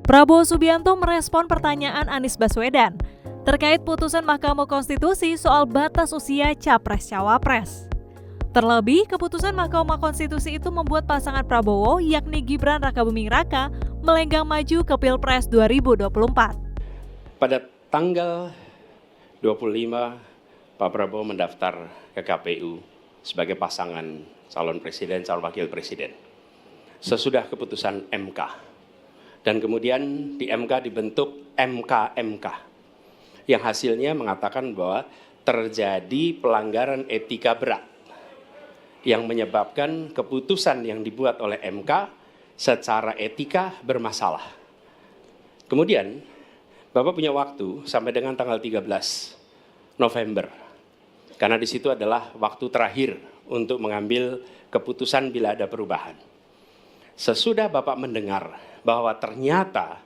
Prabowo Subianto merespon pertanyaan Anies Baswedan terkait putusan Mahkamah Konstitusi soal batas usia Capres-Cawapres. Terlebih, keputusan Mahkamah Konstitusi itu membuat pasangan Prabowo yakni Gibran Rakabuming Raka melenggang maju ke Pilpres 2024. Pada tanggal 25, Pak Prabowo mendaftar ke KPU sebagai pasangan calon presiden, calon wakil presiden. Sesudah keputusan MK. Dan kemudian di MK dibentuk MK yang hasilnya mengatakan bahwa terjadi pelanggaran etika berat yang menyebabkan keputusan yang dibuat oleh MK secara etika bermasalah. Kemudian Bapak punya waktu sampai dengan tanggal 13 November, karena di situ adalah waktu terakhir untuk mengambil keputusan bila ada perubahan. Sesudah Bapak mendengar bahwa ternyata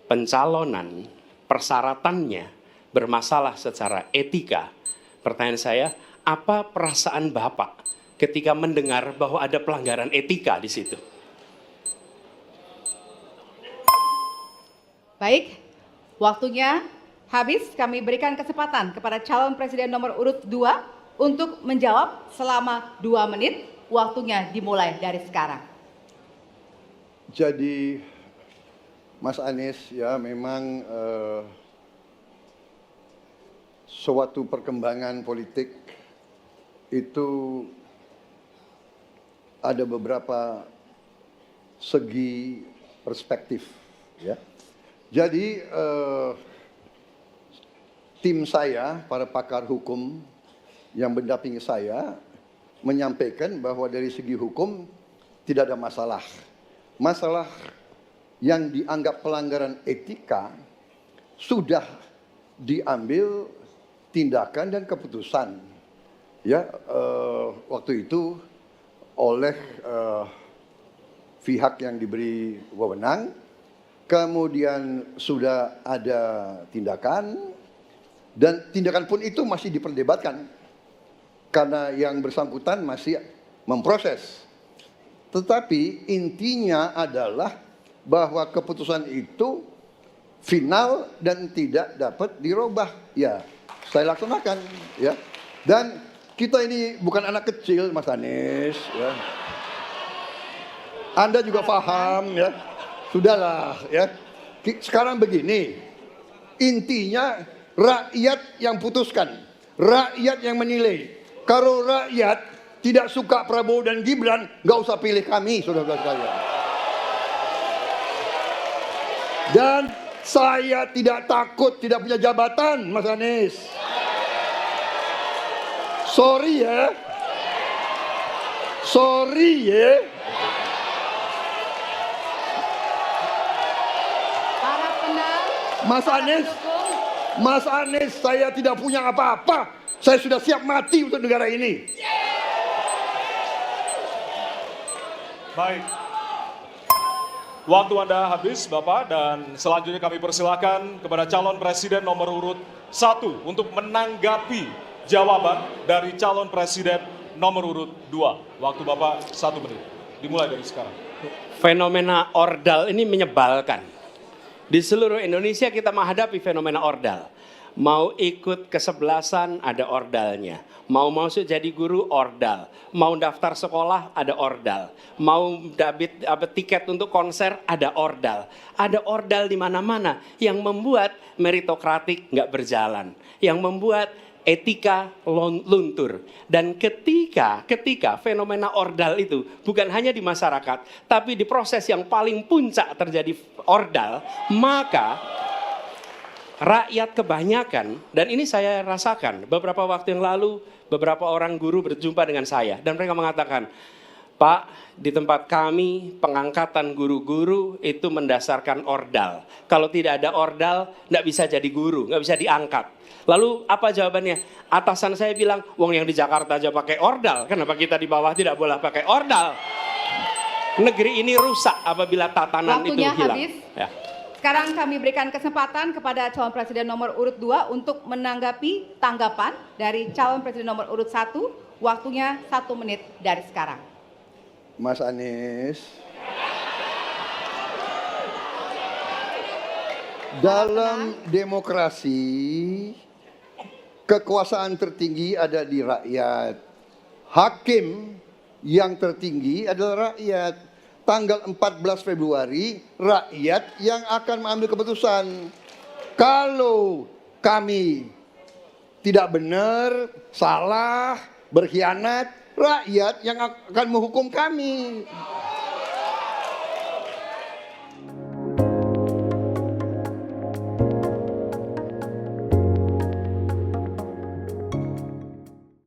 pencalonan persyaratannya bermasalah secara etika, pertanyaan saya, apa perasaan Bapak ketika mendengar bahwa ada pelanggaran etika di situ? Baik, waktunya habis. Kami berikan kesempatan kepada calon presiden nomor urut 2 untuk menjawab selama 2 menit. Waktunya dimulai dari sekarang. Jadi Mas Anies ya memang suatu perkembangan politik itu ada beberapa segi perspektif ya. Jadi tim saya, para pakar hukum yang mendampingi saya menyampaikan bahwa dari segi hukum tidak ada masalah. Masalah yang dianggap pelanggaran etika sudah diambil tindakan dan keputusan ya waktu itu oleh pihak yang diberi wewenang, kemudian sudah ada tindakan dan tindakan pun itu masih diperdebatkan karena yang bersangkutan masih memproses. Tetapi intinya adalah bahwa keputusan itu final dan tidak dapat dirubah. Ya, saya laksanakan ya. Dan kita ini bukan anak kecil, Mas Anies ya. Anda juga paham ya. Sudahlah ya. Sekarang begini. Intinya rakyat yang putuskan, rakyat yang menilai. Kalau rakyat tidak suka Prabowo dan Gibran, nggak usah pilih kami, saudara-saudara sekalian. Dan saya tidak takut tidak punya jabatan, Mas Anies. Sorry ya. Sorry ya. Mas Anies, saya tidak punya apa-apa. Saya sudah siap mati untuk negara ini. Baik, waktu Anda habis Bapak, dan selanjutnya kami persilakan kepada calon presiden nomor urut 1 untuk menanggapi jawaban dari calon presiden nomor urut 2. Waktu Bapak 1 menit, dimulai dari sekarang. Fenomena ordal ini menyebalkan. Di seluruh Indonesia kita menghadapi fenomena ordal. Mau ikut kesebelasan ada ordalnya, mau masuk jadi guru ordal, mau daftar sekolah ada ordal, mau dapat tiket untuk konser ada ordal di mana-mana yang membuat meritokratik nggak berjalan, yang membuat etika luntur. Dan ketika fenomena ordal itu bukan hanya di masyarakat, tapi di proses yang paling puncak terjadi ordal, maka rakyat kebanyakan, dan ini saya rasakan beberapa waktu yang lalu, beberapa orang guru berjumpa dengan saya dan mereka mengatakan, Pak, di tempat kami pengangkatan guru-guru itu mendasarkan ordal. Kalau tidak ada ordal, nggak bisa jadi guru, nggak bisa diangkat. Lalu apa jawabannya? Atasan saya bilang, wong yang di Jakarta aja pakai ordal, kenapa kita di bawah tidak boleh pakai ordal? Negeri ini rusak apabila tatanan Waktunya itu hilang. Habis. Ya. Sekarang kami berikan kesempatan kepada calon presiden nomor urut 2 untuk menanggapi tanggapan dari calon presiden nomor urut 1. Waktunya 1 menit dari sekarang. Mas Anies. Dalam demokrasi, kekuasaan tertinggi ada di rakyat. Hakim yang tertinggi adalah rakyat. Tanggal 14 Februari, rakyat yang akan mengambil keputusan. Kalau kami tidak benar, salah, berkhianat, rakyat yang akan menghukum kami.